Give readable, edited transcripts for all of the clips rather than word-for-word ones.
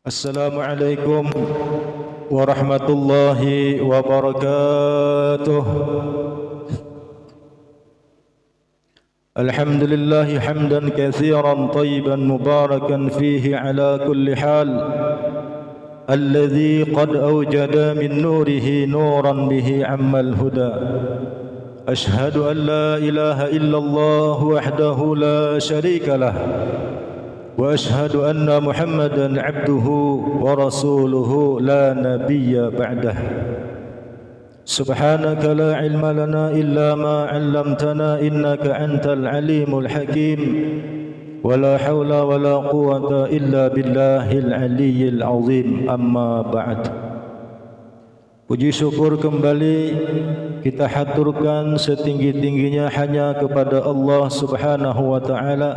Assalamualaikum warahmatullahi wabarakatuh. Alhamdulillah hamdan katsiran tayyiban mubarakan fihi ala kulli hal. Alladhi qad awjada min nurihi nuran bihi ammal huda. Ashhadu an la ilaha illallah wahdahu la sharika lah. وأشهد أن محمدًا عبده ورسوله لا نبي بعده سبحانك لا علم لنا إلا ما علمتنا إنك أنت العليم الحكيم ولا حول ولا قوة إلا بالله العلي العظيم أما بعد. Puji syukur kembali kita haturkan setinggi-tingginya hanya kepada Allah Subhanahu wa taala.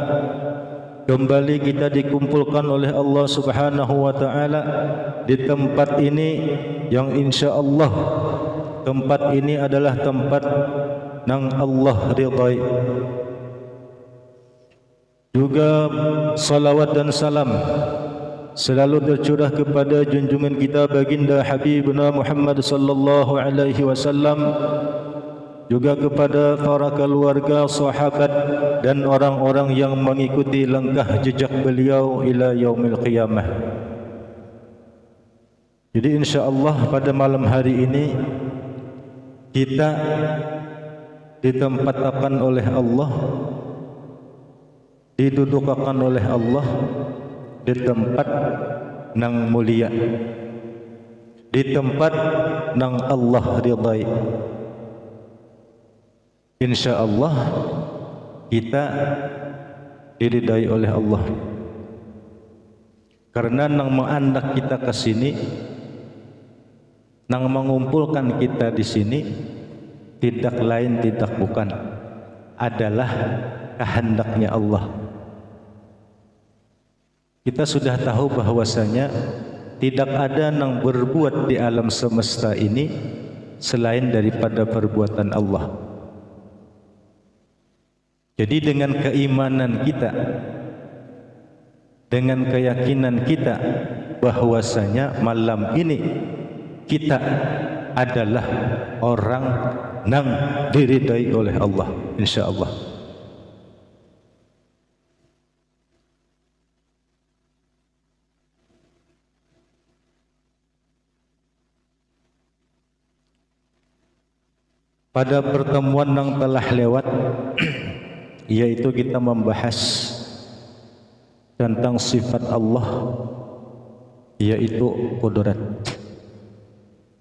Kembali kita dikumpulkan oleh Allah Subhanahu wa taala di tempat ini yang insya-Allah tempat ini adalah tempat yang Allah ridai. Juga salawat dan salam selalu tercurah kepada junjungan kita baginda Habibuna Muhammad sallallahu alaihi wasallam, juga kepada para keluarga, sahabat dan orang-orang yang mengikuti langkah jejak beliau ila yaumil qiyamah. Jadi insya-Allah pada malam hari ini kita ditempatkan oleh Allah, didudukakan oleh Allah di tempat nang mulia, di tempat nang Allah ridai. InsyaAllah kita diridai oleh Allah. Karena nang mengandak kita ke sini, nang mengumpulkan kita di sini tidak lain tidak bukan adalah kehendaknya Allah. Kita sudah tahu bahwasanya tidak ada yang berbuat di alam semesta ini selain daripada perbuatan Allah. Jadi dengan keimanan kita, dengan keyakinan kita bahwasanya malam ini kita adalah orang yang diridai oleh Allah, insya-Allah. Pada pertemuan yang telah lewat yaitu kita membahas tentang sifat Allah yaitu qudrat.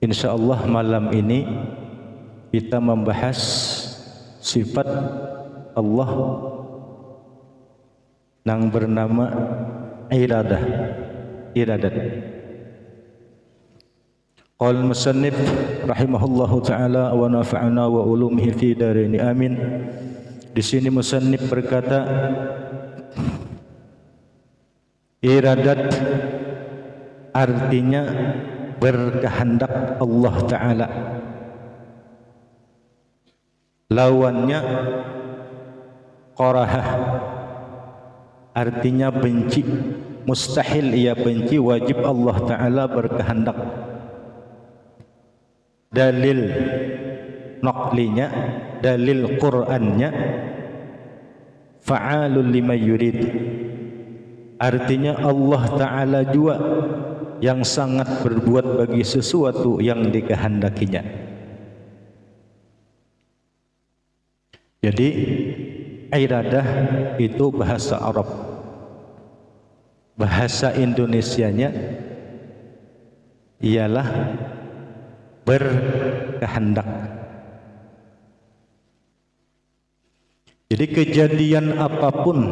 InsyaAllah malam ini kita membahas sifat Allah yang bernama iradah, iradat. Qala al-musannif rahimahullahu ta'ala wa nafa'ana wa ulumihi fi darini amin. Di sini musannif berkata, iradat artinya berkehendak Allah Ta'ala. Lawannya qarahah, artinya benci. Mustahil ia benci, wajib Allah Ta'ala berkehendak. Dalil naqlinya, dalil Qur'annya fa'alul lima yurid, artinya Allah Ta'ala juga yang sangat berbuat bagi sesuatu yang dikehendakinya. Jadi iradah itu bahasa Arab, bahasa Indonesianya ialah berkehendak. Jadi kejadian apapun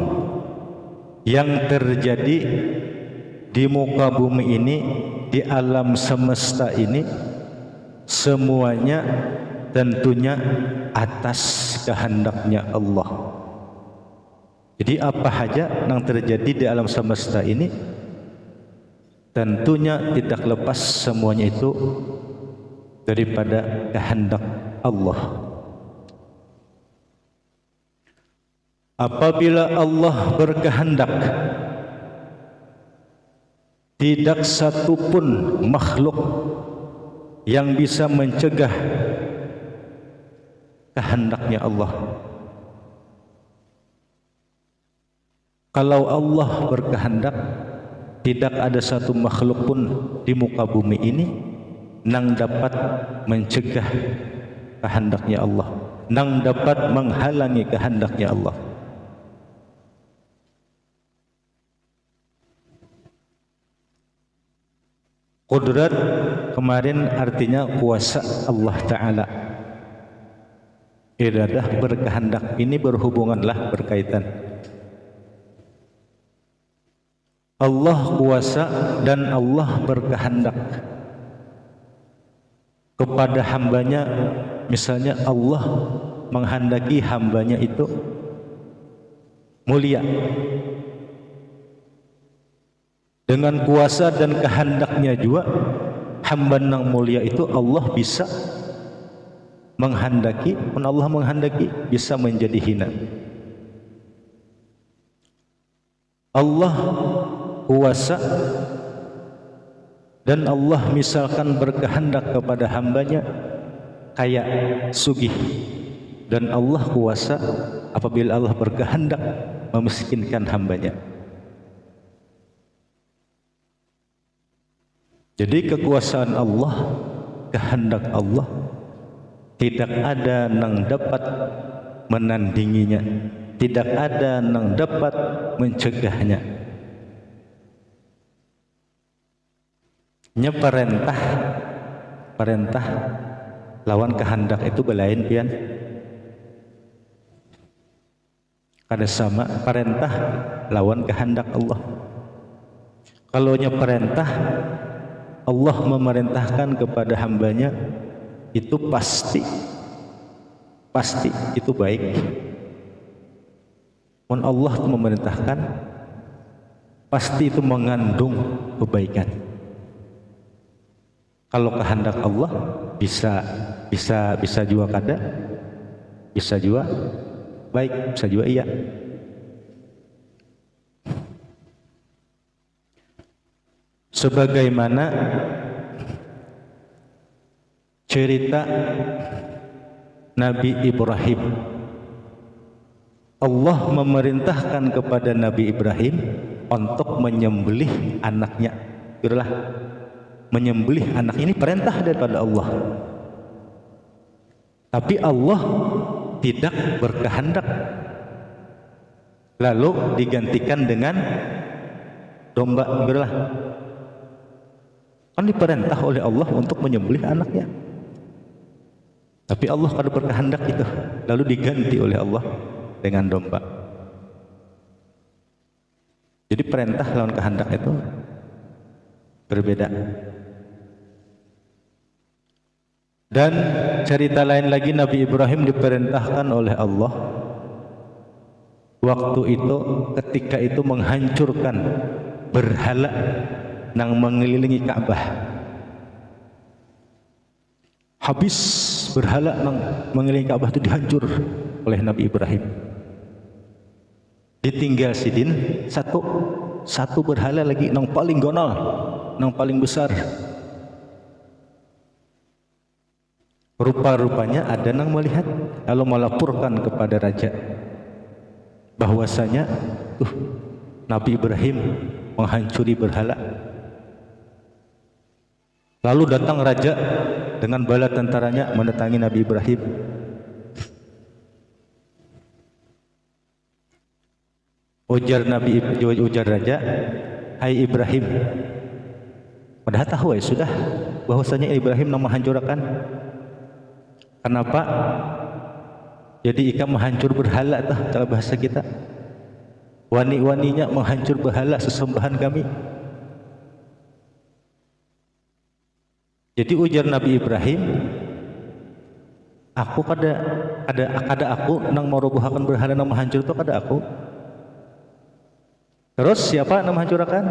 yang terjadi di muka bumi ini, di alam semesta ini, semuanya tentunya atas kehendaknya Allah. Jadi apa saja yang terjadi di alam semesta ini tentunya tidak lepas semuanya itu daripada kehendak Allah. Apabila Allah berkehendak, tidak satupun makhluk yang bisa mencegah kehendaknya Allah. Kalau Allah berkehendak, tidak ada satu makhluk pun di muka bumi ini yang dapat mencegah kehendaknya Allah, yang dapat menghalangi kehendaknya Allah. Qudrat kemarin artinya kuasa Allah Ta'ala. Iradah berkehendak, ini berhubunganlah, berkaitan. Allah kuasa dan Allah berkehendak kepada hambanya. Misalnya Allah menghendaki hambanya itu mulia. Dengan kuasa dan kehendaknya juga, hamba yang mulia itu Allah bisa menghendaki, pun Allah menghendaki bisa menjadi hina. Allah kuasa dan Allah misalkan berkehendak kepada hambanya kaya, sugih, dan Allah kuasa apabila Allah berkehendak memiskinkan hambanya. Jadi kekuasaan Allah, kehendak Allah, tidak ada yang dapat menandinginya, tidak ada yang dapat mencegahnya. Nya perintah lawan kehendak itu belain pian. Kada sama perintah lawan kehendak Allah. Kalau nya perintah, Allah memerintahkan kepada hambanya itu pasti itu baik. Mun Allah itu memerintahkan, pasti itu mengandung kebaikan. Kalau kehendak Allah bisa juga kada, bisa juga baik, bisa juga iya. Sebagaimana cerita Nabi Ibrahim, Allah memerintahkan kepada Nabi Ibrahim untuk menyembelih anaknya. Itulah, menyembelih anak ini perintah daripada Allah. Tapi Allah tidak berkehendak lalu digantikan dengan domba. Itulah, kan diperintah oleh Allah untuk menyembelih anaknya, tapi Allah kada berkehendak itu, lalu diganti oleh Allah dengan domba. Jadi perintah lawan kehendak itu berbeda. Dan cerita lain lagi, Nabi Ibrahim diperintahkan oleh Allah waktu itu, ketika itu menghancurkan berhala yang mengelilingi Ka'bah. Habis berhala yang mengelilingi Ka'bah itu dihancur oleh Nabi Ibrahim. Ditinggal sidin satu berhala lagi yang paling gonol, yang paling besar. Rupa-rupanya ada yang melihat lalu melaporkan kepada raja bahwasanya Nabi Ibrahim menghancuri berhala. Lalu datang raja dengan bala tentaranya mendatangi Nabi Ibrahim. Ujar raja, "Hai Ibrahim." Padahal tahu ya sudah bahwasanya Ibrahim yang menghancurkan. Kenapa? Jadi ikan menghancur berhala tah, cara bahasa kita. Wani-waninya menghancur berhala sesembahan kami. Jadi ujar Nabi Ibrahim, aku kada aku nang merobohkan berhala nang menghancur itu kada aku. Terus siapa nang menghancurkan?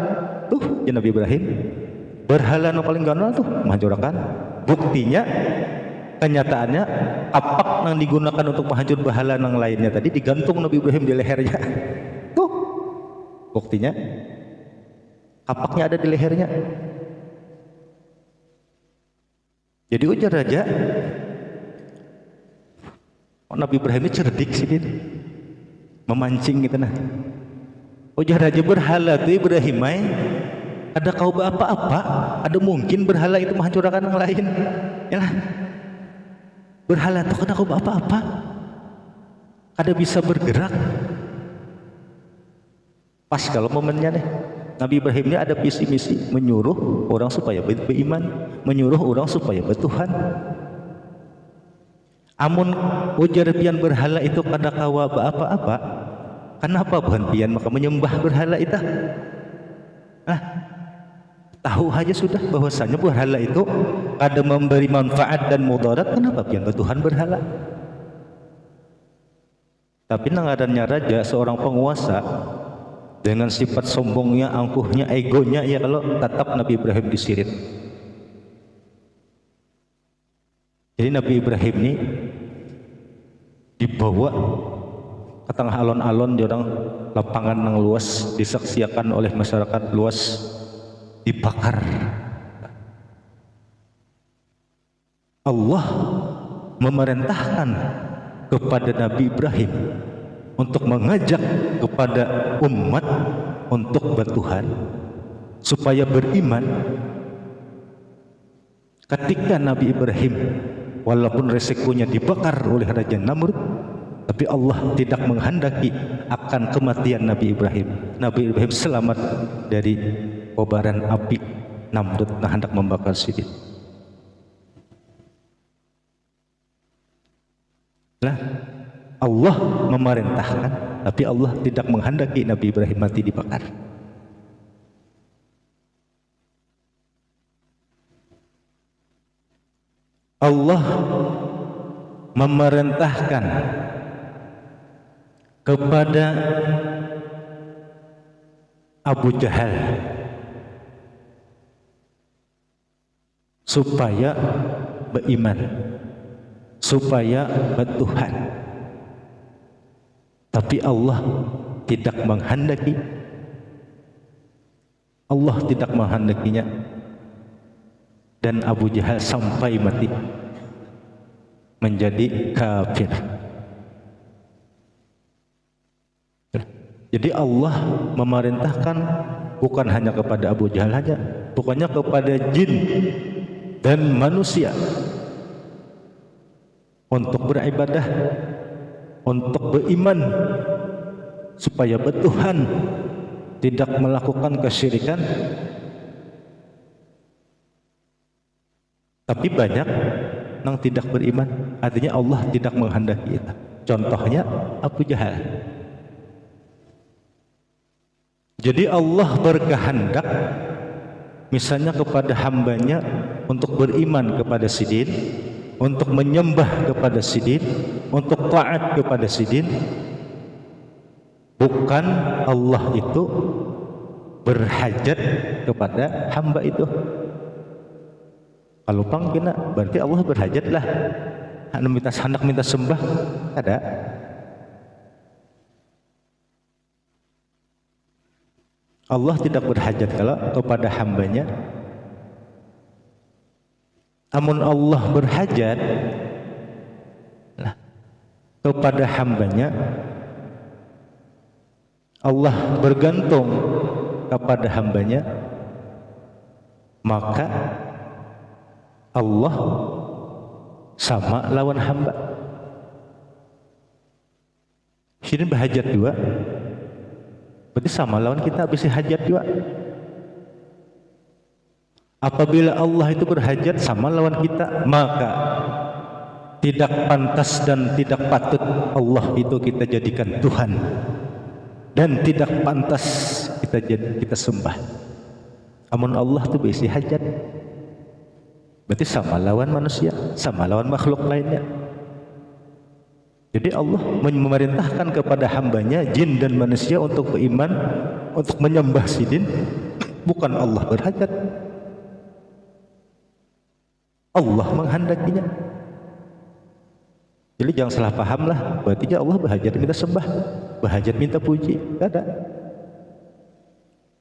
Ya Nabi Ibrahim. Berhala nang paling ganal tuh menghancurkan. Buktinya, kenyataannya apak yang digunakan untuk menghancur berhala yang lainnya tadi digantung Nabi Ibrahim di lehernya. Tuh buktinya. Tapaknya ada di lehernya. Jadi ujar raja, Nabi Ibrahim ini cerdik sih dia, memancing gitu nah. Ujar raja, berhala tuh Ibrahim, ada kau apa-apa? Ada mungkin berhala itu menghancurkan yang lain? Ya lah. Berhala tuh kada kau apa-apa? Ada bisa bergerak? Pas kalau momennya nih. Nabi Ibrahim ini ada visi misi menyuruh orang supaya beriman, menyuruh orang supaya bertuhan. Amun ujar pian berhala itu kada kawa apa-apa, kenapa bukan pian maka menyembah berhala itu? Tahu aja sudah bahwasanya berhala itu kada memberi manfaat dan mudarat, kenapa pian bertuhan berhala? Tapi nangarannya raja, seorang penguasa dengan sifat sombongnya, angkuhnya, egonya, ya kalau tetap Nabi Ibrahim disirit. Jadi Nabi Ibrahim ini dibawa ke tengah alon-alon di orang lapangan yang luas, disaksikan oleh masyarakat luas, dibakar. Allah memerintahkan kepada Nabi Ibrahim untuk mengajak kepada umat untuk bertuhan supaya beriman. Ketika Nabi Ibrahim walaupun resikonya dibakar oleh Raja Namrud, tapi Allah tidak menghendaki akan kematian Nabi Ibrahim. Nabi Ibrahim selamat dari kobaran api Namrud yang hendak membakar Sidin. Nah, Allah memerintahkan, tapi Allah tidak menghendaki Nabi Ibrahim mati dibakar. Allah memerintahkan kepada Abu Jahal supaya beriman, supaya bertuhan. Tapi Allah tidak menghendaki, Allah tidak menghendakinya, dan Abu Jahal sampai mati menjadi kafir. Jadi Allah memerintahkan bukan hanya kepada Abu Jahal saja, pokoknya kepada jin dan manusia untuk beribadah, untuk beriman, supaya bertuhan, tidak melakukan kesyirikan. Tapi banyak yang tidak beriman, artinya Allah tidak menghendaki itu. Contohnya Abu Jahal. Jadi Allah berkehendak misalnya kepada hambanya untuk beriman kepada Sidin, untuk menyembah kepada Sidin, untuk taat kepada Sidin. Bukan Allah itu berhajat kepada hamba itu. Kalau pangkina berarti Allah berhajat lah. Hendak minta sembah ada. Allah tidak berhajat kalau kepada hambanya. Amun Allah berhajat kepada hambanya, Allah bergantung kepada hambanya, maka Allah sama lawan hamba. Sini berhajat juga, berarti sama lawan kita bisa hajat juga. Apabila Allah itu berhajat sama lawan kita, maka tidak pantas dan tidak patut Allah itu kita jadikan Tuhan, dan tidak pantas kita sembah. Amun Allah itu berisi hajat, berarti sama lawan manusia, sama lawan makhluk lainnya. Jadi Allah memerintahkan kepada hambanya jin dan manusia untuk beriman, untuk menyembah Sidin. Bukan Allah berhajat, Allah menghendakinya. Jadi jangan salah paham lah, berarti Allah berhajat minta sembah, berhajat minta puji. Tidak ada.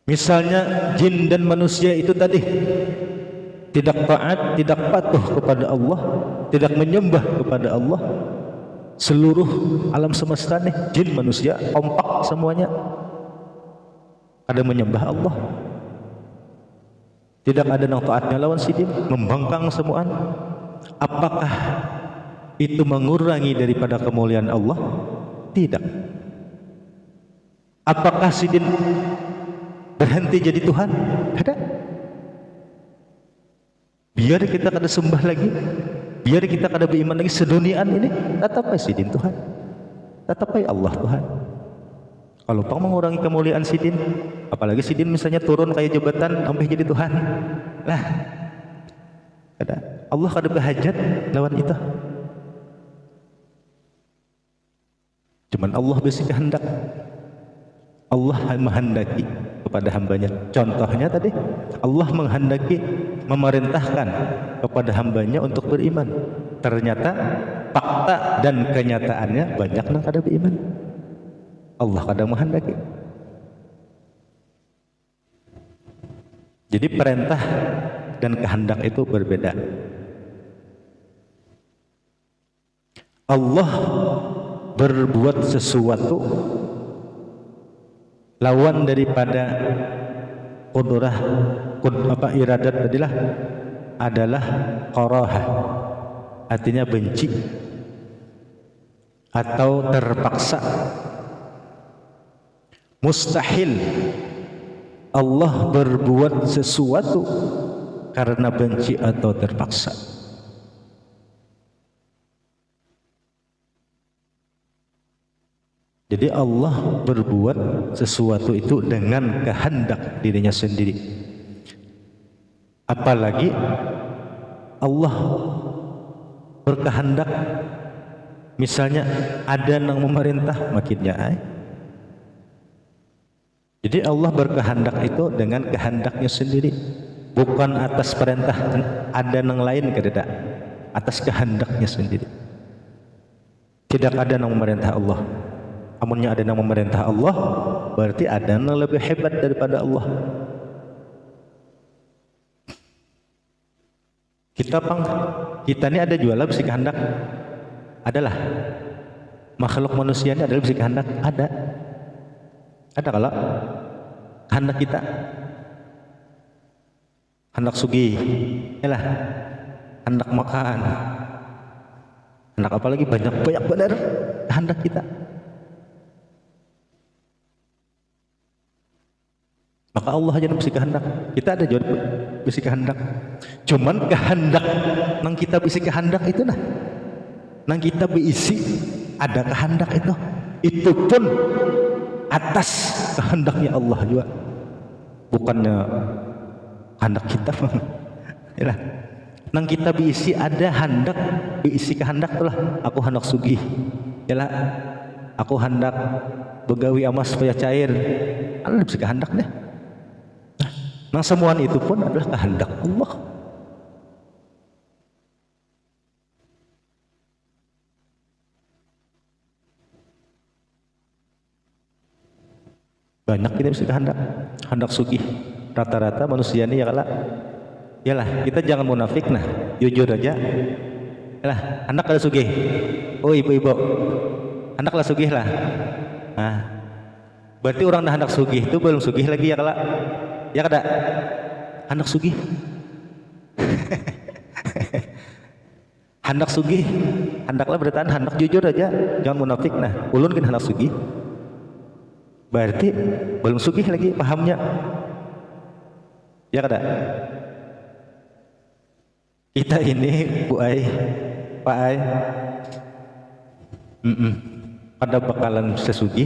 Misalnya jin dan manusia itu tadi tidak taat, tidak patuh kepada Allah, tidak menyembah kepada Allah. Seluruh alam semesta nih, jin manusia kompak semuanya ada menyembah Allah. Tidak ada yang taatnya lawan si jin, membangkang semuaan. Apakah itu mengurangi daripada kemuliaan Allah? Tidak. Apakah si jin berhenti jadi Tuhan? Tidak. Biar kita kada sembah lagi, biar kita kada beriman lagi seduniaan ini, tetap si jin Tuhan, tetap Allah Tuhan. Kalau pang mengurangi kemuliaan si jin, apalagi si jin misalnya turun kayak jabatan sampai jadi Tuhan, lah kada Allah kada berhajat lawan itu. Cuman Allah besi kehendak, Allah menghendaki kepada hambanya. Contohnya tadi Allah menghendaki memerintahkan kepada hambanya untuk beriman. Ternyata fakta dan kenyataannya banyak yang kada beriman. Allah kadang menghendaki. Jadi perintah dan kehendak itu berbeda. Allah berbuat sesuatu lawan daripada qudrah iradat tadilah adalah qarahah, artinya benci atau terpaksa. Mustahil Allah berbuat sesuatu karena benci atau terpaksa. Jadi Allah berbuat sesuatu itu dengan kehendak dirinya sendiri. Apalagi Allah berkehendak, misalnya ada yang memerintah makinnya Jadi Allah berkehendak itu dengan kehendaknya sendiri, bukan atas perintah ada yang lain, tidak, atas kehendaknya sendiri. Tidak ada yang memerintah Allah. Amunnya ada yang memerintah Allah, berarti ada yang lebih hebat daripada Allah. Kita ini ada jualan besi kehendak, adalah makhluk manusia ini adalah besi kehendak, ada kalau kehendak kita, hendak sugih, yalah, hendak makan, hendak apalagi banyak benar kehendak kita. Maka Allah aja yang bisa kehendak. Kita ada juga bisa kehendak. Cuman kehendak nang kita bisa kehendak itu nang kita berisi ada kehendak itu. Itu pun atas kehendaknya Allah juga. Bukannya kehendak kita. Yalah. Nang kita berisi ada hendak, berisi kehendak itulah. Aku hendak sugih. Yalah. Aku hendak begawi emas supaya cair. Allah bisa kehendak deh. Nah semuaan itu pun adalah kehendak Allah. Banyak kita bisa kehendak, hendak sugih. Rata-rata manusia ini yalah kita jangan munafik jujur aja. Yalah, hendak kada sugih. Oh ibu-ibu, hendak lah sugih lah. Nah, berarti orang dah hendak sugih itu belum sugih lagi ya kada hendak sugih. Hendak sugih, hendaklah bertahan, hendak jujur aja, jangan munafik. Ulun kan hendak sugih, berarti belum sugih lagi pahamnya, ya kada. Kita ini Bu Ai, Pak Ai, pada bakalan sesugih.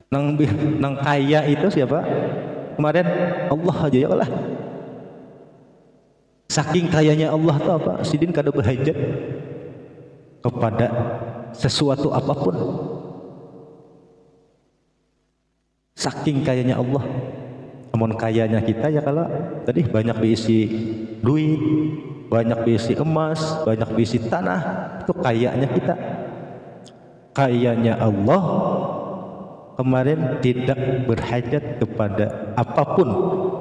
Nang kaya itu siapa? Kemarin Allah aja ya lah. Saking kayanya Allah tuh apa? Sidin kada berhajat kepada sesuatu apapun. Saking kayanya Allah. Namun kayanya kita ya kalau tadi banyak diisi duit, banyak diisi emas, banyak diisi tanah, itu kayanya kita. kayanya Allah kemarin tidak berhajat kepada apapun,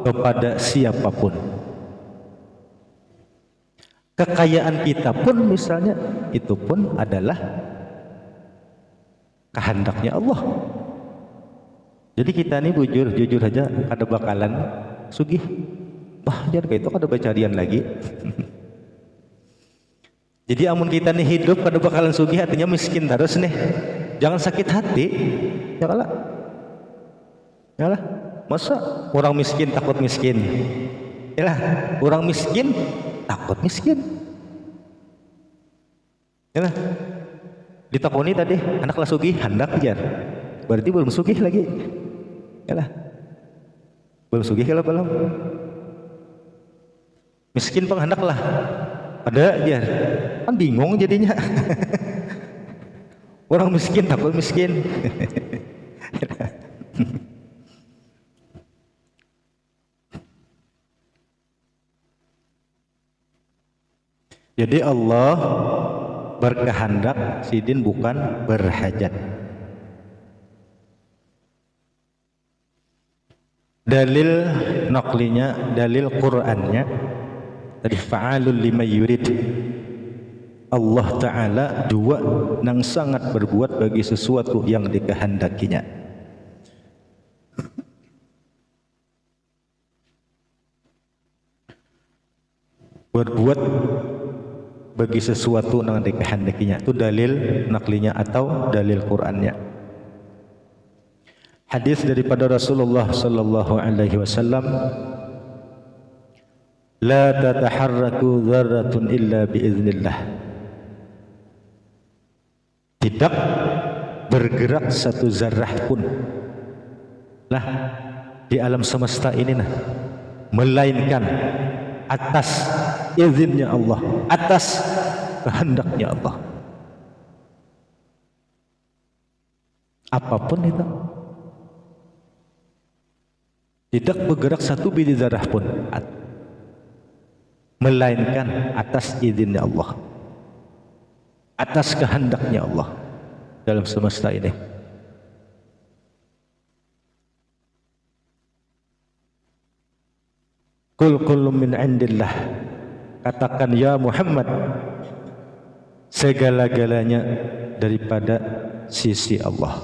kepada siapapun. Kekayaan kita pun misalnya itu pun adalah kehendaknya Allah. Jadi kita ini jujur aja kada bakalan sugih. Wah, jangan kayak itu kada bacarian lagi. Jadi amun kita nih hidup kada bakalan sugih, artinya miskin terus nih. Jangan sakit hati. Ya kalah. Yalah. Masa orang miskin takut miskin? Yalah, orang miskin takut miskin. Yalah. Ditakoni tadi, anak lah sugih, hendak jar. Berarti belum sugih lagi. Yalah. Belum sugih kalau belum. Miskin penghendak lah. Ada jar. Kan bingung jadinya. Orang miskin takut miskin. Jadi Allah berkehendak, sidin bukan berhajat. Dalil naqlinya, dalil Qur'annya tadi fa'alul lima yurid. Allah Ta'ala dua yang sangat berbuat bagi sesuatu yang dikehendakinya. Berbuat bagi sesuatu yang dikehendakinya itu dalil naklinya atau dalil Qur'annya. Hadis daripada Rasulullah sallallahu alaihi wasallam, la tataharraku dzarratun illa biiznillah. Tidak bergerak satu zarrah pun lah di alam semesta ini melainkan atas izinnya Allah, atas kehendaknya Allah. Apapun itu, tidak bergerak satu biji zarah pun melainkan atas izinnya Allah, atas kehendaknya Allah dalam semesta ini. Qul kullu min indillah, katakan ya Muhammad, segala-galanya daripada sisi Allah.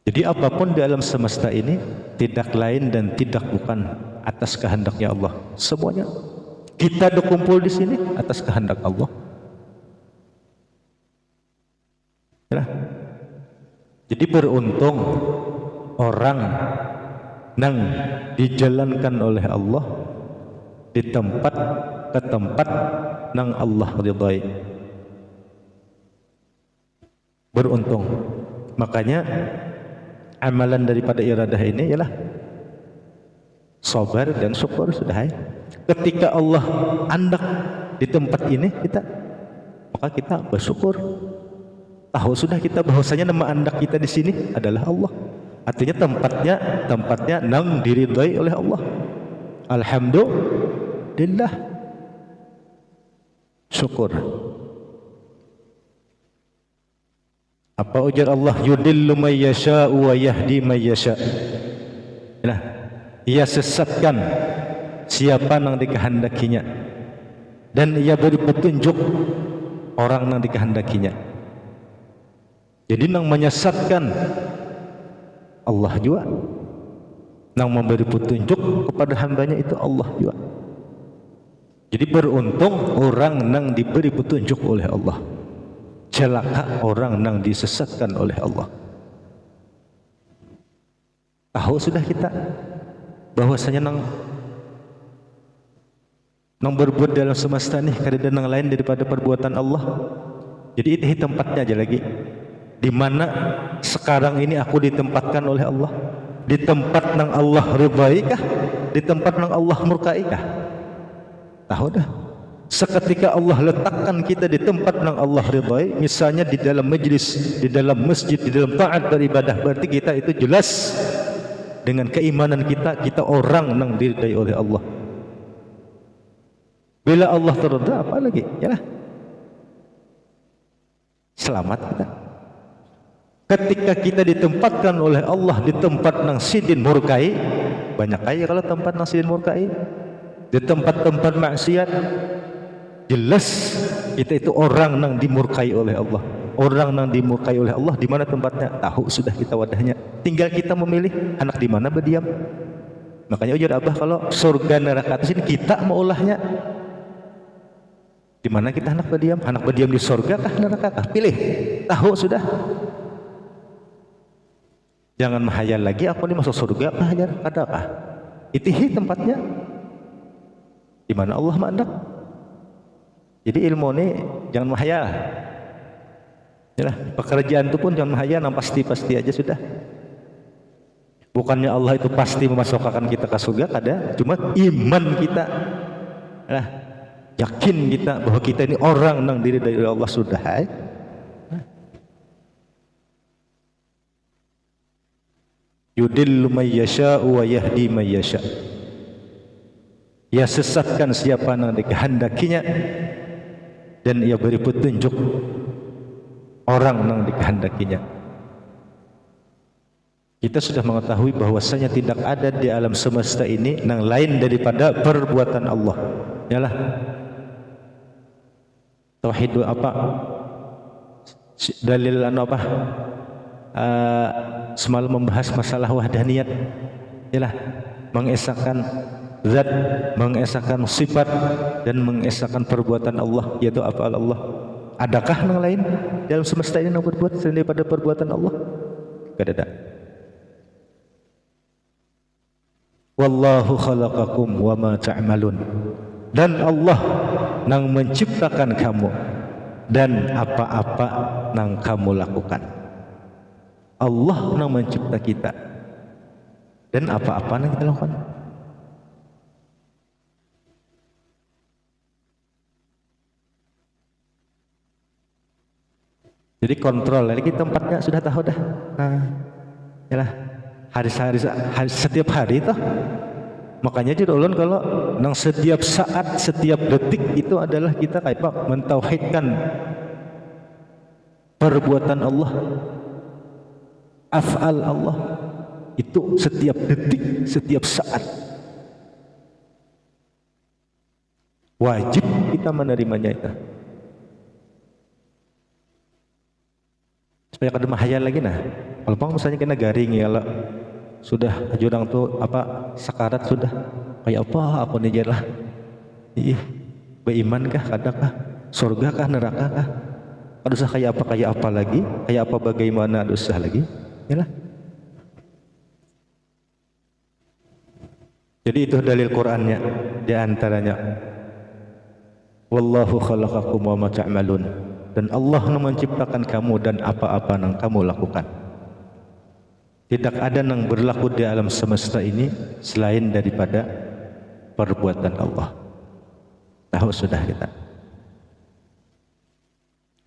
Jadi apapun di alam semesta ini tidak lain dan tidak bukan atas kehendaknya Allah. Semuanya kita berkumpul di sini atas kehendak Allah. Ya. Jadi beruntung orang yang dijalankan oleh Allah di tempat ke tempat yang Allah ridhai. Beruntung. Makanya amalan daripada iradah ini ialah sabar dan syukur sudah. Ketika Allah hendak di tempat ini kita, maka kita bersyukur. Tahu sudah kita bahwasanya nama hendak kita di sini adalah Allah. Artinya tempatnya nang diridhai oleh Allah. Alhamdulillah. Syukur. Apa ujar Allah? Yudillu may yasha'u wa yahdi may yasha'. Nah, ia sesatkan siapa yang dikehendakinya dan ia beri petunjuk orang yang dikehendakinya. Jadi yang menyesatkan Allah juga, yang memberi petunjuk kepada hambanya itu Allah juga. Jadi beruntung orang yang diberi petunjuk oleh Allah, celaka orang yang disesatkan oleh Allah. Tahu sudah kita bahwasanya nang berbuat dalam semesta ini kada nang lain daripada perbuatan Allah. Jadi itu tempatnya aja lagi. Di mana sekarang ini aku ditempatkan oleh Allah? Di tempat nang Allah ridhai kah? Di tempat nang Allah murkai kah? Tahu dah. Seketika Allah letakkan kita di tempat nang Allah ridhai, misalnya di dalam majlis, di dalam masjid, di dalam taat beribadah, berarti kita itu jelas dengan keimanan kita orang nang diridhai oleh Allah. Bila Allah terreda apa lagi? Yalah. selamat kita. Ketika kita ditempatkan oleh Allah di tempat nang sidin murkai, banyak kaya kalau tempat nang sidin murkai, di tempat-tempat maksiat, jelas kita itu orang nang dimurkai oleh Allah. Orang nang dimurkai oleh Allah, di mana tempatnya? Tahu sudah kita wadahnya. Tinggal kita memilih anak di mana berdiam. Makanya ujar Abah, kalau surga neraka atas ini kita mau ulahnya. Di mana kita anak berdiam? Anak berdiam di surga kah neraka kah? Pilih. Tahu sudah. Jangan menghayal lagi aku ini masuk surga kah adakah? Itihi tempatnya. Di mana Allah mendak. Jadi ilmu ini jangan menghayal. Yalah, pekerjaan itu pun jangan menghayal, yang pasti-pasti aja sudah. Bukannya Allah itu pasti memasukkan kita ke surga, ada, cuma iman kita. Nah, yakin kita bahwa kita ini orang nang diri dari Allah sudah. Yudillu may yasha'u wa yahdi may yasha'. Ia sesatkan siapa yang dikehendakinya dan ia beri petunjuk orang yang dikehendakinya. Kita sudah mengetahui bahwasanya tidak ada di alam semesta ini yang lain daripada perbuatan Allah. Yalah. Tauhid apa? Dalil apa? Semalam membahas masalah wahdaniyat. Yalah, mengesahkan zat, mengesahkan sifat dan mengesahkan perbuatan Allah, yaitu af'al Allah. Adakah yang lain dalam semesta ini yang berbuat selain daripada perbuatan Allah? Tidak ada. Wallahu khalaqakum wa ma ta'malun. Dan Allah yang menciptakan kamu dan apa-apa yang kamu lakukan. Allah yang mencipta kita dan apa-apa yang kita lakukan. Jadi kontrol, ini tempatnya sudah tahu dah. Nah, yalah, hari-hari setiap hari itu. Makanya jadi ulun kalau nang setiap saat, setiap detik itu adalah kita kayak apa? Mentauhidkan perbuatan Allah, af'al Allah. Itu setiap detik, setiap saat. Wajib kita menerimanya itu. Supaya kada mahayal lagi nah. Kalau bang misalnya kena garing ya, kalau sudah jurang tuh apa sakarat sudah kayak apa aku nih lah. Ih, beriman kah, kadakah surga kah, neraka kah? Dosa kayak apa lagi? Kayak apa bagaimana dosa lagi? Yalah. Jadi itu dalil Qur'annya di antaranya. Wallahu khalaqakum wa ma ta'malun. Dan Allah yang menciptakan kamu dan apa-apa yang kamu lakukan. Tidak ada yang berlaku di alam semesta ini selain daripada perbuatan Allah. Tahu sudah kita.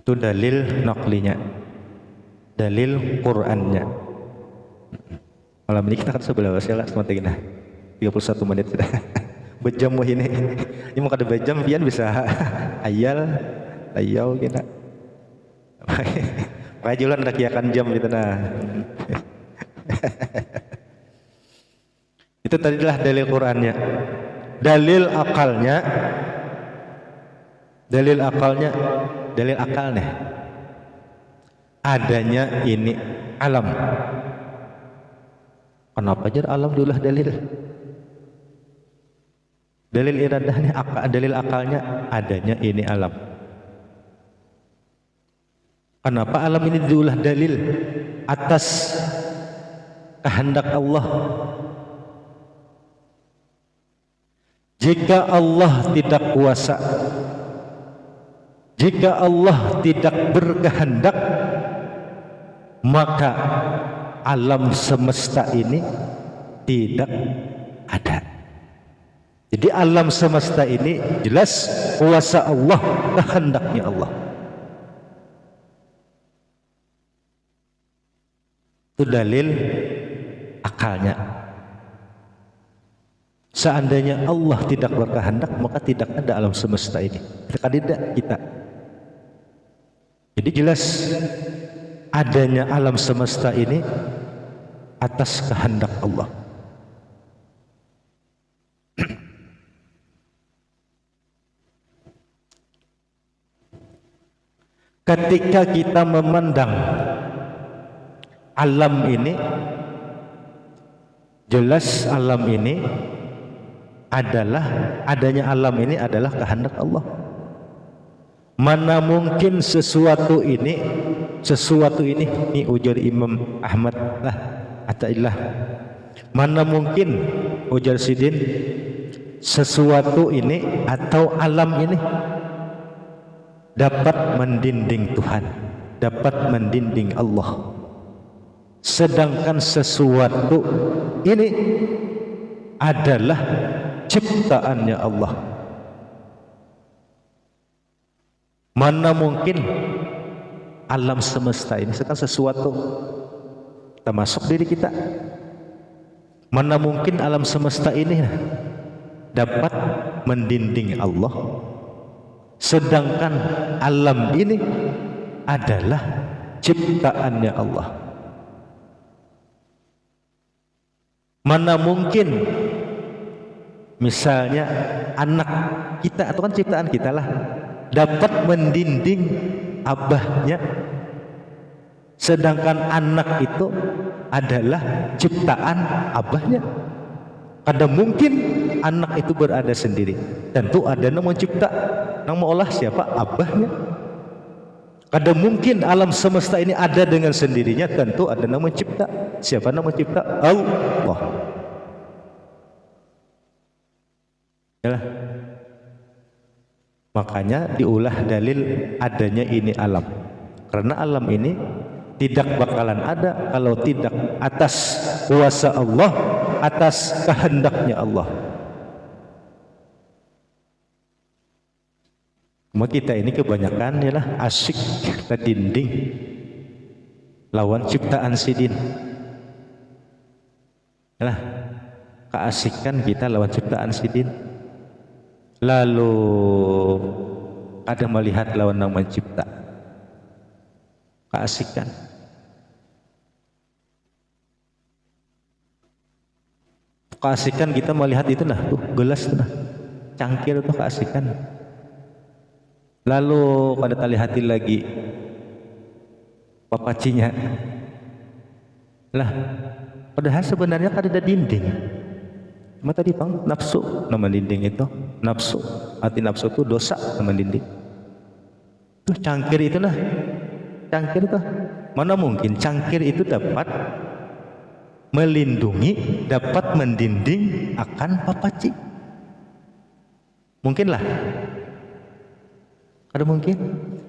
Itu dalil naqlinya, dalil Qur'annya. Malam ini kita akan sebelah wasalah seperti ini. 31 menit sudah. Bejam ini. Ini mau kada bejam pian bisa ayal ayau kita. Pakai jualan rakyatan jam gitu nah. Itu tadilah dalil Qur'annya. Dalil akalnya, dalil akalnya adanya ini alam. Kenapa jar alam diulah dalil? Dalil iradahnya, dalil akalnya adanya ini alam. Kenapa alam ini diulah dalil atas kehendak Allah? Jika Allah tidak kuasa, jika Allah tidak berkehendak, maka alam semesta ini tidak ada. Jadi alam semesta ini jelas kuasa Allah, kehendaknya Allah. Itu dalil akalnya. Seandainya Allah tidak berkehendak, maka tidak ada alam semesta ini. Tidak kita. Jadi jelas adanya alam semesta ini atas kehendak Allah. Ketika kita memandang alam ini, jelas alam ini adalah, adanya alam ini adalah kehendak Allah. Mana mungkin sesuatu ini ujar Imam Ahmad lah Ata'illah, mana mungkin ujar Sidin sesuatu ini atau alam ini dapat mendinding Tuhan, dapat mendinding Allah, sedangkan sesuatu ini adalah ciptaannya Allah. Mana mungkin alam semesta ini, sedangkan sesuatu termasuk diri kita, mana mungkin alam semesta ini dapat mendinding Allah, sedangkan alam ini adalah ciptaannya Allah. Mana mungkin misalnya anak kita atau kan ciptaan kita lah dapat mendinding abahnya, sedangkan anak itu adalah ciptaan abahnya. Kada mungkin anak itu berada sendiri, tentu ada yang mencipta, yang mengolah siapa? Abahnya. Kada mungkin alam semesta ini ada dengan sendirinya, tentu ada yang mencipta. Siapa yang mencipta? Allah. Yalah. Makanya diulah dalil adanya ini alam, karena alam ini tidak bakalan ada kalau tidak atas kuasa Allah, atas kehendaknya Allah. Cuma kita ini kebanyakan ialah asyik kita dinding lawan ciptaan Sidin. Yalah, keasikan kita lawan ciptaan Sidin. Lalu ada melihat lawan yang mencipta, keasikan. Keasikan kita melihat itu nah, tuh gelas tuh nah, cangkir tuh keasikan. Lalu pada tali hati lagi papacinya lah, padahal sebenarnya kan ada dinding. Cuma tadi bang nafsu nama dinding itu, nafsu, hati nafsu itu dosa nama dinding. Tuh cangkir itu nah, cangkir tuh mana mungkin cangkir itu dapat melindungi, dapat mendinding akan papaci? Mungkin lah. Ada mungkin?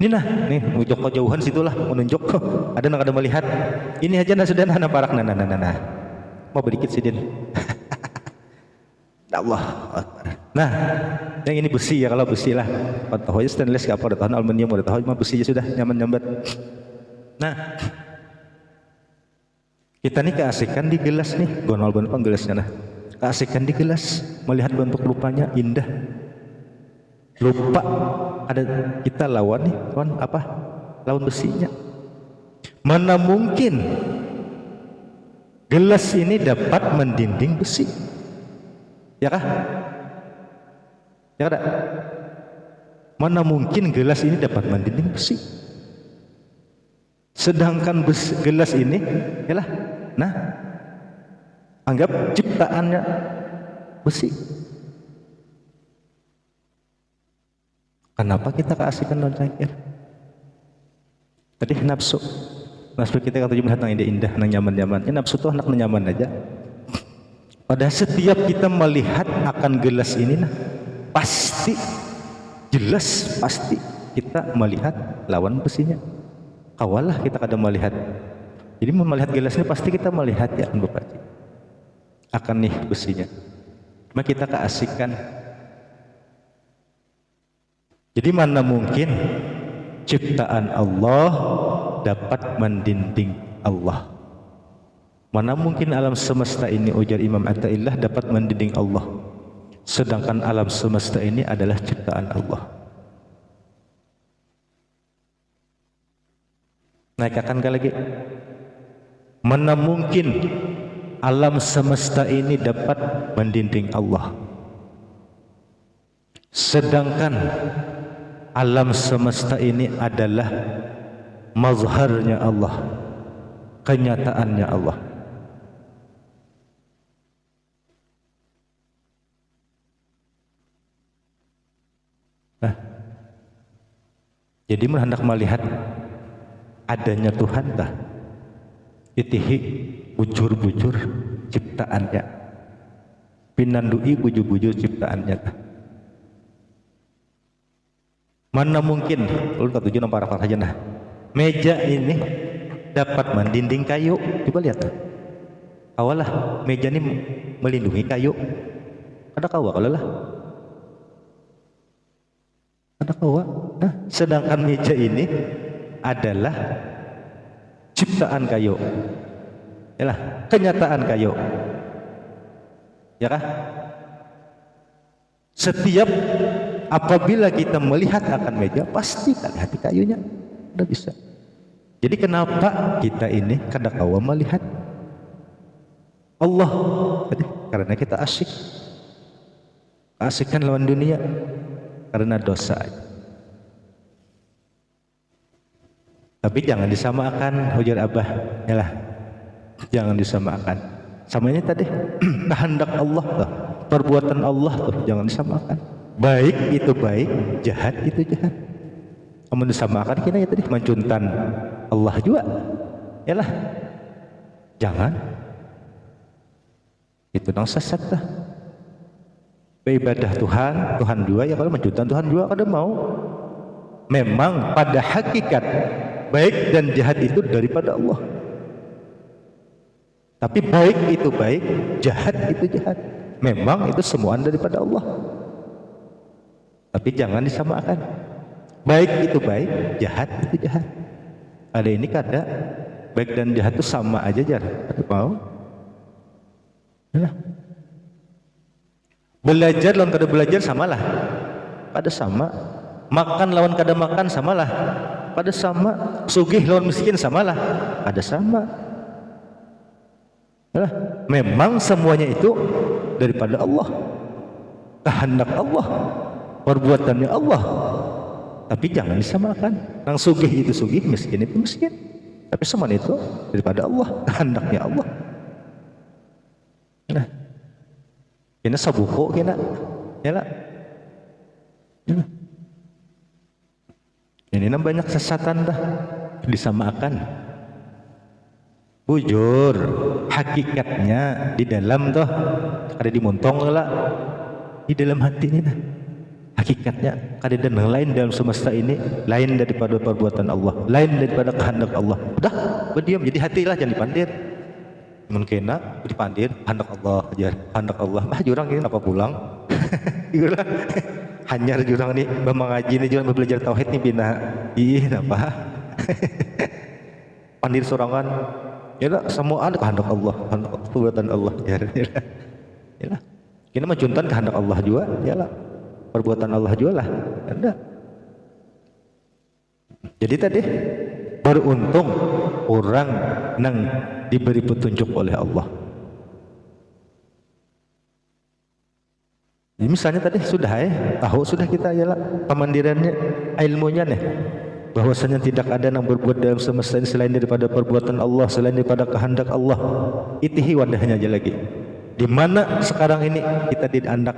Ini nah, nih ujok jauhan situlah menunjuk. Ada nak ada melihat. Ini aja nah sudah nah parak nah. Mau sedikit sidin. Allah. Nah, yang ini besi ya, kalau besi lah. Tahu aja stainless apa, udah tahu aluminium, udah tahu cuma besi aja sudah nyaman nyambat. Nah, kita nih keasikan di gelas nih, gonol gelasnya nah. Keasikan di gelas, melihat bentuk rupanya indah. Lupa ada kita lawan nih, lawan apa? Lawan besinya. Mana mungkin gelas ini dapat mendinding besi? Ya kah? Ya kada? Mana mungkin gelas ini dapat mendinding besi? Sedangkan gelas ini, yalah, nah, anggap ciptaannya besi. Kenapa kita keasikan non cangkir? Tadi nafsu kita kata melihat yang indah, yang nyaman-nyaman. Ya, nafsu itu anak nyaman aja. Pada setiap kita melihat akan gelas ini, nah, pasti jelas pasti kita melihat lawan besinya. Awalah kita kadang melihat. Jadi melihat gelas ini pasti kita melihat ya Bapak akan nih besinya. Cuma kita keasikan. Jadi mana mungkin ciptaan Allah dapat mendinding Allah? Mana mungkin alam semesta ini, ujar Imam Ata'illah, dapat mendinding Allah, sedangkan alam semesta ini adalah ciptaan Allah. Naik akan ke lagi. Mana mungkin alam semesta ini dapat mendinding Allah, sedangkan alam semesta ini adalah mazharnya Allah, kenyataannya Allah. Nah, jadi hendak melihat adanya Tuhan tah itihi bujur-bujur ciptaannya, pinandui bujur-bujur ciptaannya tah. Mana mungkin ulun katuju nampak para saja nah meja ini dapat mendinding kayu. Coba lihat awalah meja ini melindungi kayu, ada kawa kalau lah ada kawa. Nah, sedangkan meja ini adalah ciptaan kayu, yalah kenyataan kayu, ya kah? Setiap apabila kita melihat akan meja pasti kan hati kayunya udah bisa. Jadi kenapa kita ini kadang-kala melihat Allah? Karena kita asyik, asyikkan lawan dunia karena dosa. Tapi jangan disamakan, ujar Abah, yalah, jangan disamakan. Samanya tadi kehendak Allah tuh, perbuatan Allah tuh jangan disamakan. Baik itu baik, jahat itu jahat. Kamu disamakan kita ya tadi mencuntan Allah juga, yalah, jangan. Itu nang sesat dah. Beribadah Tuhan, Tuhan dua ya, kalau mencuntan Tuhan dua kada mau. Memang pada hakikat baik dan jahat itu daripada Allah. Tapi baik itu baik, jahat itu jahat. Memang itu semua daripada Allah. Tapi jangan disamakan. Baik itu baik, jahat itu jahat. Ada ini kada baik dan jahat itu sama aja jar. Mau? Ya. Belajar lawan kada belajar samalah. Pada sama. Makan lawan kada makan samalah. Pada sama. Sugih lawan miskin samalah. Pada sama. Ya. Memang semuanya itu daripada Allah. Kehendak Allah. Perbuatannya Allah. Tapi jangan disamakan. Nang sugih itu sugih, miskin itu miskin. Tapi semua itu daripada Allah, kehendaknya Allah. Nah, kena sabuko kena, ya lah. Ini banyak sesatan dah, disamakan. Bujur, hakikatnya di dalam toh ada di montong lah, di dalam hati ini dah. Hakikatnya keadaan lain dalam semesta ini lain daripada perbuatan Allah, lain daripada kehendak Allah. Udah berdiam, jadi hatilah jangan dipandir. Mungkin nak dipandir kehendak Allah aja, kehendak Allah. Bah jurang ini apa pulang? Igulah hanyar jurang ni mengaji ni jurang belajar tauhid ni bina. Ih apa? Pandir sorangan. Yalah semua ada kehendak Allah, kehendak perbuatan Allah. Yalah. Kita mencuntan kehendak Allah juga, yalah. Perbuatan Allah juga lah, ada. Jadi tadi beruntung orang nang diberi petunjuk oleh Allah. Jadi misalnya tadi sudah tahu sudah kita ialah pemandirannya, ilmunya nih, bahwasanya tidak ada yang berbuat dalam semesta ini selain daripada perbuatan Allah, selain daripada kehendak Allah. Itihi wadahnya aja lagi. Di mana sekarang ini kita diandak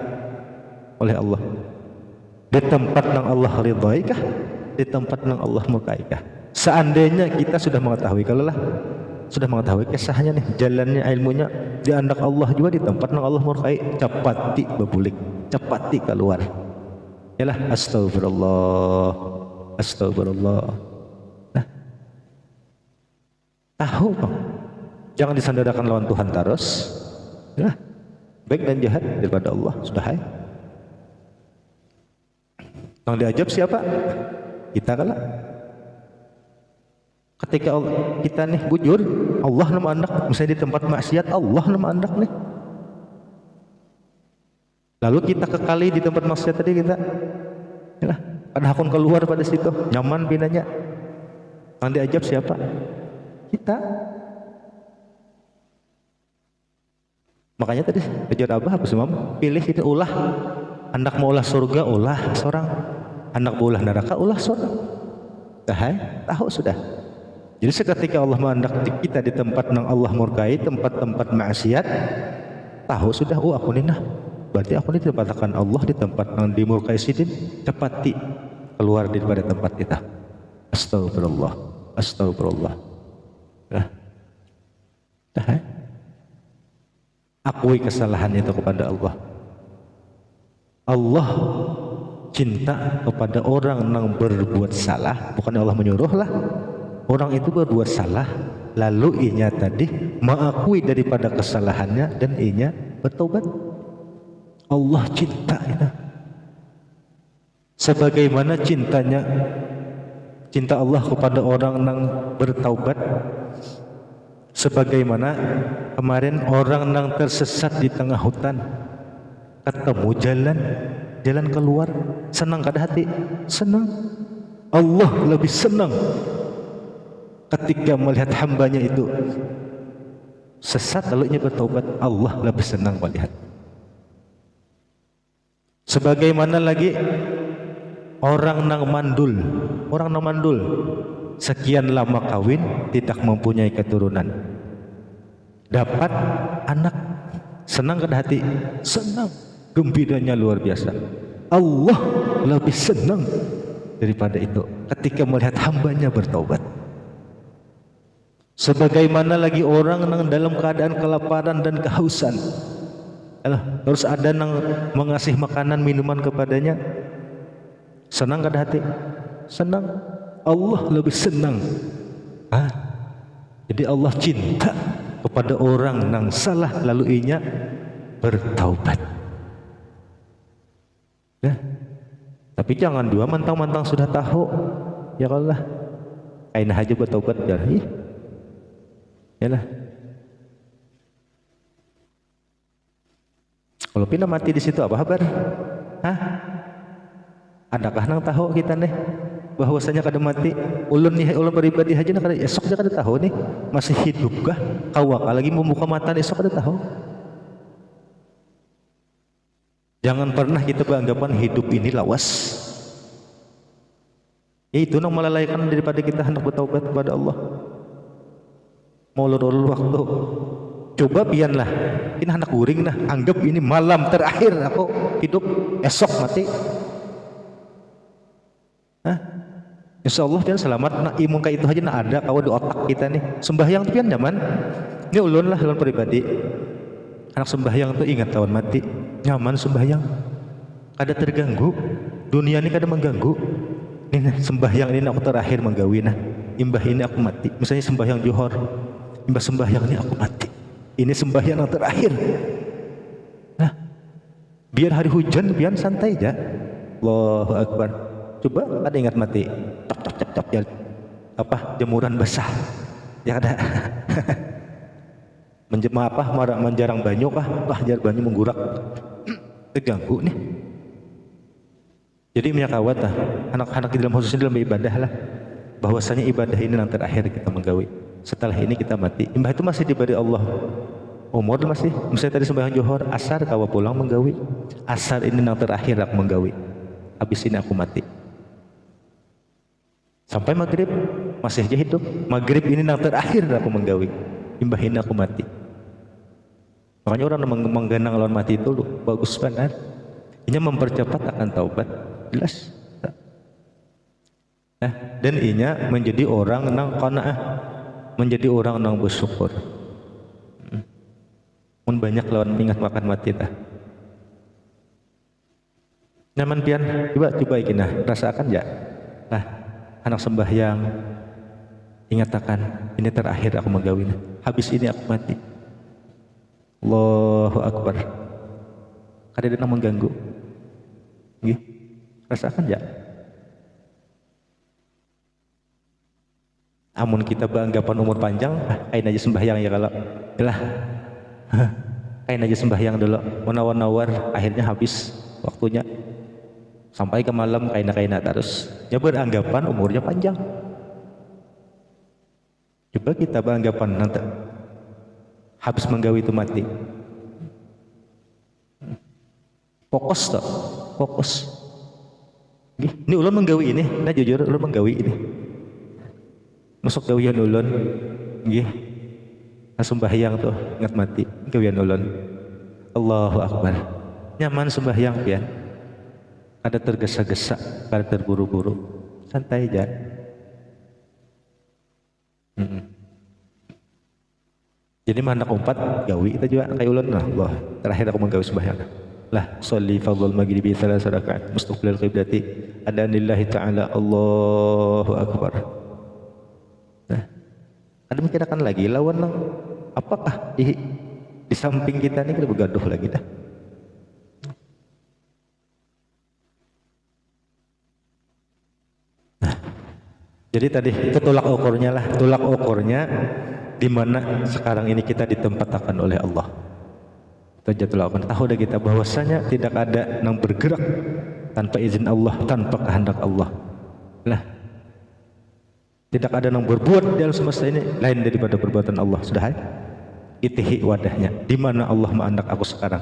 oleh Allah, di tempat yang Allah ridhai kah, di tempat yang Allah murkai kah? Seandainya kita sudah mengetahui, kalau lah sudah mengetahui kisahnya nih, jalannya ilmunya diandak Allah juga di tempat yang Allah murkai, cepati bebulik, cepati keluar. Yalah, astagfirullah, astagfirullah. Nah, tahu kok, jangan disandarakan lawan Tuhan terus. Yalah, baik dan jahat daripada Allah sudah hai. Yang diajab siapa? Kita kalah. Ketika kita nih bujur, Allah nama andak. Misalnya di tempat maksiat, Allah nama andak nih. Lalu kita kekali di tempat maksiat tadi kita, yalah, ada hakun keluar pada situ, nyaman pinanya. Yang diajab siapa? Kita. Makanya tadi tujuan Abah apa sih, Mam? Pilih itu, ulah. Anak mau ulah surga, ulah seorang. Anak mau ulah neraka, ulah seorang. Tahu sudah. Jadi seketika Allah menghendaki kita di tempat yang Allah murkai, tempat-tempat maksiat, tahu sudah, oh aku ini nah. Berarti aku ini ditempatkan Allah di tempat yang dimurkai sidin, cepati keluar daripada tempat kita. Astagfirullah, astagfirullah. Akui kesalahan itu kepada Allah. Allah cinta kepada orang yang berbuat salah, bukan Allah menyuruh lah. Orang itu berbuat salah, lalu inya tadi mengakui daripada kesalahannya dan inya bertobat. Allah cinta itu. Sebagaimana cinta Allah kepada orang yang bertaubat, sebagaimana kemarin orang yang tersesat di tengah hutan ketemu jalan keluar, senang kada hati? Senang. Allah lebih senang ketika melihat hambanya itu sesat lalu ia bertaubat. Allah lebih senang melihat. Sebagaimana lagi orang nang mandul, sekian lama kawin tidak mempunyai keturunan, dapat anak, senang kada hati? Senang, gembiranya luar biasa. Allah lebih senang daripada itu ketika melihat hambanya bertaubat. Sebagaimana lagi orang yang dalam keadaan kelaparan dan kehausan, terus ada yang mengasih makanan minuman kepadanya, senang kada hati? Senang. Allah lebih senang. Jadi Allah cinta kepada orang yang salah lalu inya bertaubat. Tapi jangan dua mentang-mentang sudah tahu, ya Allah, kain aja bertaubat jadi. Yalah. Kalau pindah mati di situ apa kabar? Adakah nang tahu kita nih bahwasanya kada mati? Ulun pribadi aja nak kada esok aja kada tahu nih masih hidup kah? Kawak lagi membuka mata esok kada tahu. Jangan pernah kita beranggapan hidup ini lawas. Itu nang melalaikan daripada kita hendak bertaubat kepada Allah. Mau ulur waktu. Coba pianlah, ini anak guring nah, anggap ini malam terakhir aku hidup, esok mati. Insya Allah pian selamat. Nah imun kayak itu aja nah ada kau di otak kita nih. Sembahyang pian nyaman. Ini ulun pribadi. Anak sembahyang tuh ingat tahun mati, nyaman sembahyang. Kada terganggu. Dunia ini kada mengganggu. Ini sembahyang ini aku terakhir menggawi nah. Imbah ini aku mati. Misalnya sembahyang Johor, imbah sembahyang ini aku mati. Ini sembahyang yang terakhir. Nah, biar hari hujan, biar santai aja. Allahu Akbar. Coba ada ingat mati. Cap ya. Apa jemuran basah. Ya ada. Menjarang banyu kah? Jar banyu menggurak. Terganggu nih. Jadi menyakawat lah. Anak-anak di dalam khususnya dalam ibadah lah. Bahwasanya ibadah ini yang terakhir kita menggawi. Setelah ini kita mati. Imbah itu masih diberi Allah umur masih. Misalnya tadi sembahyang Johor, asar kawa pulang menggawi. Asar ini yang terakhir aku menggawi. Habis ini aku mati. Sampai maghrib masih aja hidup. Maghrib ini yang terakhir aku menggawi. Imbah ini aku mati. Makanya orang menggenang lawan mati itu bagus banget. Ini mempercepat akan taubat. Jelas. Dan inya menjadi orang yang qanaah, menjadi orang yang bersyukur. Mun banyak lawan ingat makan mati tah. Nyaman pian, coba iki nah, rasakan ya. Nah, anak sembahyang ingat akan ini terakhir aku menggawi. Habis ini aku mati. Allahu Akbar. Kada ada yang mengganggu. Nggih. Rasakan ya. Amun kita beranggapan umur panjang, kain aja sembahyang ya kalau lah, kain aja sembahyang dulu, menawar-nawar, akhirnya habis waktunya, sampai ke malam kain terus. Ya beranggapan umurnya panjang, kita beranggapan nanti habis menggawi itu mati. Fokus tak? Fokus. Ini ulun menggawi ini, nah jujur ulun menggawi ini. Masuk gawian ulun, nggih. Sembahyang tuh ingat mati, gawian ulun. Allahu Akbar. Nyaman sembahyang pian. Ada tergesa-gesa, ada terburu-buru. Santai aja. Jadi mana umpat gawi kita juga kayak ulun lah. Allah, terakhir aku menggawi sembahyang. Lah sholli fardhul maghribi 3 rakaat mustaqbilal qiblati adanillahi ta'ala Allahu Akbar. Nah, ada mikirkan lagi lawan lang apakah di samping kita ini kita bergaduh lagi dah. Nah, jadi tadi itu tolak ukurnya lah, tolak ukurnya di mana sekarang ini kita ditempatkan oleh Allah. Tajatul akan tahu dah kita bahwasanya tidak ada yang bergerak tanpa izin Allah, tanpa kehendak Allah. Lah, tidak ada yang berbuat dalam semesta ini lain daripada perbuatan Allah. Sudah itihi wadahnya. Di mana Allah mengandak aku sekarang?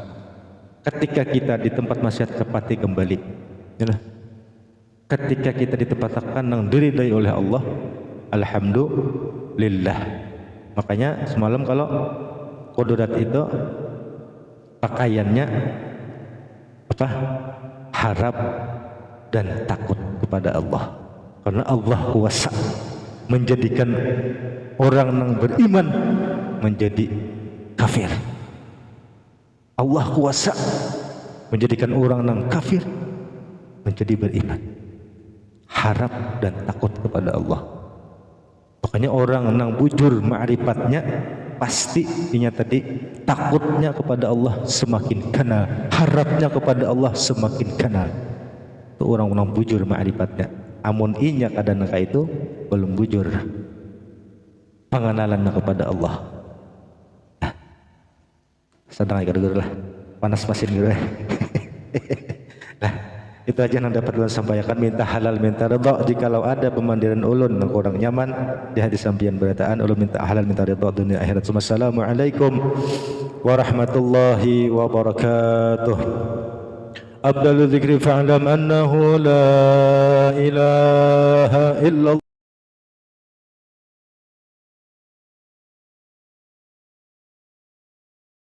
Ketika kita di tempat maksiat kepati kembali. Yalah. Ketika kita ditempatkan yang diridai oleh Allah, alhamdulillah. Makanya semalam kalau kudurat itu pakaiannya apa? Harap dan takut kepada Allah. Karena Allah kuasa menjadikan orang yang beriman menjadi kafir. Allah kuasa menjadikan orang yang kafir menjadi beriman. Harap dan takut kepada Allah. Makanya orang yang bujur ma'rifatnya pasti ini tadi takutnya kepada Allah semakin kenal, harapnya kepada Allah semakin kenal. Itu orang-orang bujur ma'rifatnya. Amun inya kadang itu belum bujur pengenalan kepada Allah. Nah, sedang dulu lah panas pasin gitu. Nah, itu aja yang dapat ulun sampaikan. Minta halal minta ridha. Jikalau ada pemandiran ulun yang kurang nyaman di hadis sampian berataan, ulun minta halal minta ridha dunia akhirat. Wassalamualaikum warahmatullahi wabarakatuh. Abdul dzikri fa'lam annahu la ilaha illallah.